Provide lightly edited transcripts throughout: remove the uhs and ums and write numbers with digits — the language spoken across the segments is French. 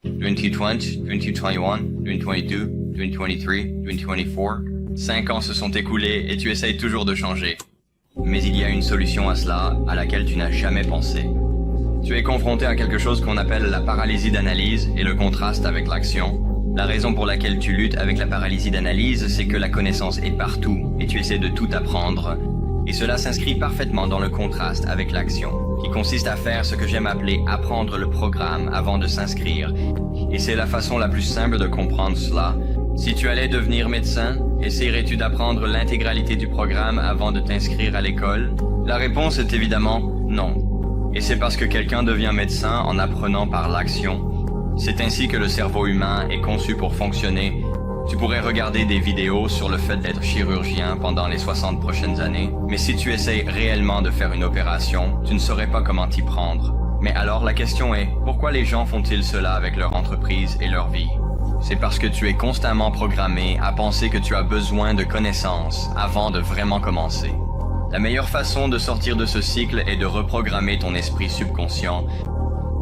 2020, 2021, 2022, 2023, 2024. 5 ans se sont écoulés et tu essayes toujours de changer. Mais il y a une solution à cela, à laquelle tu n'as jamais pensé. Tu es confronté à quelque chose qu'on appelle la paralysie d'analyse et le contraste avec l'action. La raison pour laquelle tu luttes avec la paralysie d'analyse, c'est que la connaissance est partout et tu essaies de tout apprendre. Et cela s'inscrit parfaitement dans le contraste avec l'action, qui consiste à faire ce que j'aime appeler apprendre le programme avant de s'inscrire. Et c'est la façon la plus simple de comprendre cela. Si tu allais devenir médecin, essayerais-tu d'apprendre l'intégralité du programme avant de t'inscrire à l'école? La réponse est évidemment non. Et c'est parce que quelqu'un devient médecin en apprenant par l'action. C'est ainsi que le cerveau humain est conçu pour fonctionner. Tu pourrais regarder des vidéos sur le fait d'être chirurgien pendant les 60 prochaines années, mais si tu essayes réellement de faire une opération, tu ne saurais pas comment t'y prendre. Mais alors la question est, pourquoi les gens font-ils cela avec leur entreprise et leur vie? C'est parce que tu es constamment programmé à penser que tu as besoin de connaissances avant de vraiment commencer. La meilleure façon de sortir de ce cycle est de reprogrammer ton esprit subconscient.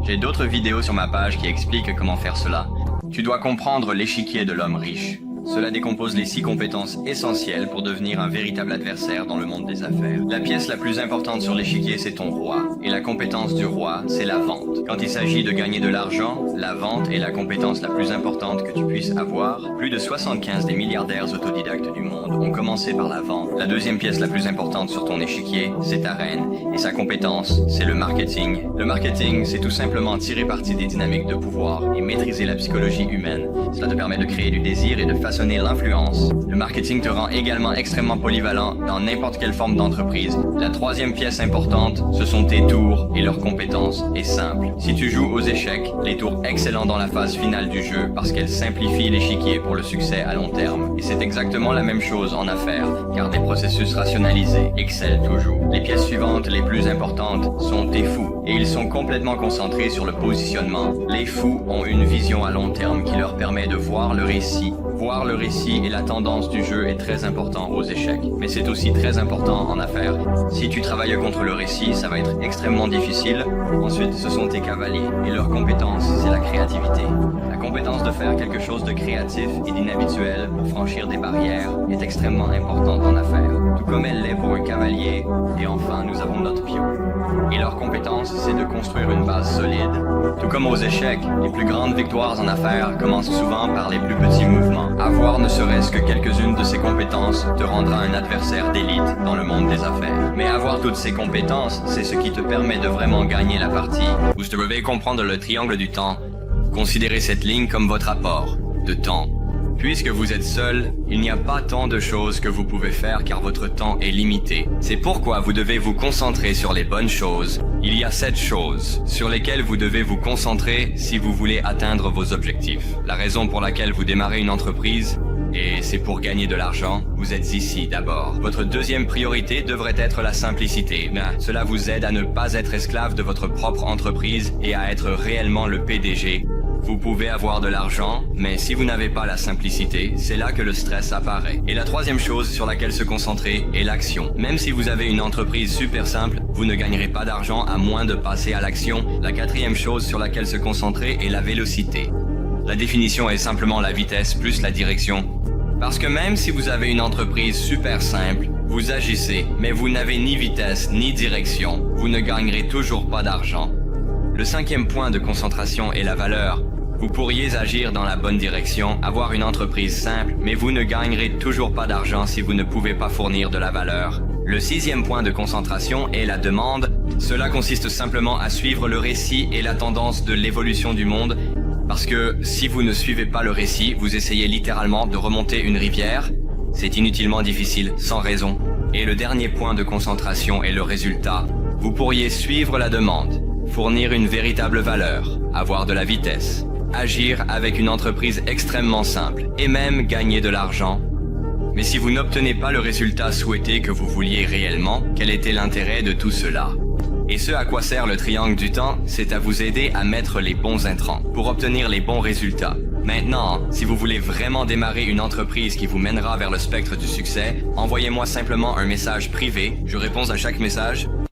J'ai d'autres vidéos sur ma page qui expliquent comment faire cela. Tu dois comprendre l'échiquier de l'homme riche. Cela décompose les 6 compétences essentielles pour devenir un véritable adversaire dans le monde des affaires. La pièce la plus importante sur l'échiquier, c'est ton roi. Et la compétence du roi, c'est la vente. Quand il s'agit de gagner de l'argent, la vente est la compétence la plus importante que tu puisses avoir. Plus de 75 des milliardaires autodidactes du monde ont commencé par la vente. La deuxième pièce la plus importante sur ton échiquier, c'est ta reine. Et sa compétence, c'est le marketing. Le marketing, c'est tout simplement tirer parti des dynamiques de pouvoir et maîtriser la psychologie humaine. Cela te permet de créer du désir et de façonner l'influence. Le marketing te rend également extrêmement polyvalent dans n'importe quelle forme d'entreprise. La troisième pièce importante, ce sont tes tours et leurs compétences est simple. Si tu joues aux échecs, les tours excellents dans la phase finale du jeu parce qu'elles simplifient l'échiquier pour le succès à long terme. Et c'est exactement la même chose en affaires, car des processus rationalisés excellent toujours. Les pièces suivantes les plus importantes sont tes fous, et ils sont complètement concentrés sur le positionnement. Les fous ont une vision à long terme qui leur permet de voir le récit. Voir le récit et la tendance du jeu est très important aux échecs, mais c'est aussi très important en affaires. Si tu travailles contre le récit, ça va être extrêmement difficile. Ensuite, ce sont tes cavaliers, et leur compétence, c'est la créativité. La compétence de faire quelque chose de créatif et d'inhabituel pour franchir des barrières est extrêmement importante en affaires, tout comme elle l'est pour un cavalier. Et enfin, nous avons notre pion. Et leur compétence, c'est de construire une base solide. Tout comme aux échecs, les plus grandes victoires en affaires commencent souvent par les plus petits mouvements. Avoir ne serait-ce que quelques-unes de ces compétences te rendra un adversaire d'élite dans le monde des affaires. Mais avoir toutes ces compétences, c'est ce qui te permet de vraiment gagner la partie. Vous devez comprendre le triangle du temps. Considérez cette ligne comme votre apport de temps. Puisque vous êtes seul, il n'y a pas tant de choses que vous pouvez faire car votre temps est limité. C'est pourquoi vous devez vous concentrer sur les bonnes choses. Il y a 7 choses sur lesquelles vous devez vous concentrer si vous voulez atteindre vos objectifs. La raison pour laquelle vous démarrez une entreprise, et c'est pour gagner de l'argent, vous êtes ici d'abord. Votre deuxième priorité devrait être la simplicité. Cela vous aide à ne pas être esclave de votre propre entreprise et à être réellement le PDG. Vous pouvez avoir de l'argent, mais si vous n'avez pas la simplicité, c'est là que le stress apparaît. Et la troisième chose sur laquelle se concentrer est l'action. Même si vous avez une entreprise super simple, vous ne gagnerez pas d'argent à moins de passer à l'action. La quatrième chose sur laquelle se concentrer est la vélocité. La définition est simplement la vitesse plus la direction. Parce que même si vous avez une entreprise super simple, vous agissez, mais vous n'avez ni vitesse ni direction, vous ne gagnerez toujours pas d'argent. Le cinquième point de concentration est la valeur. Vous pourriez agir dans la bonne direction, avoir une entreprise simple, mais vous ne gagnerez toujours pas d'argent si vous ne pouvez pas fournir de la valeur. Le sixième point de concentration est la demande. Cela consiste simplement à suivre le récit et la tendance de l'évolution du monde, parce que si vous ne suivez pas le récit, vous essayez littéralement de remonter une rivière. C'est inutilement difficile, sans raison. Et le dernier point de concentration est le résultat. Vous pourriez suivre la demande, fournir une véritable valeur, avoir de la vitesse, agir avec une entreprise extrêmement simple et même gagner de l'argent. Mais si vous n'obtenez pas le résultat souhaité que vous vouliez réellement, quel était l'intérêt de tout cela? Et ce à quoi sert le triangle du temps, c'est à vous aider à mettre les bons intrants pour obtenir les bons résultats. Maintenant, si vous voulez vraiment démarrer une entreprise qui vous mènera vers le spectre du succès, envoyez-moi simplement un message privé, je réponds à chaque message.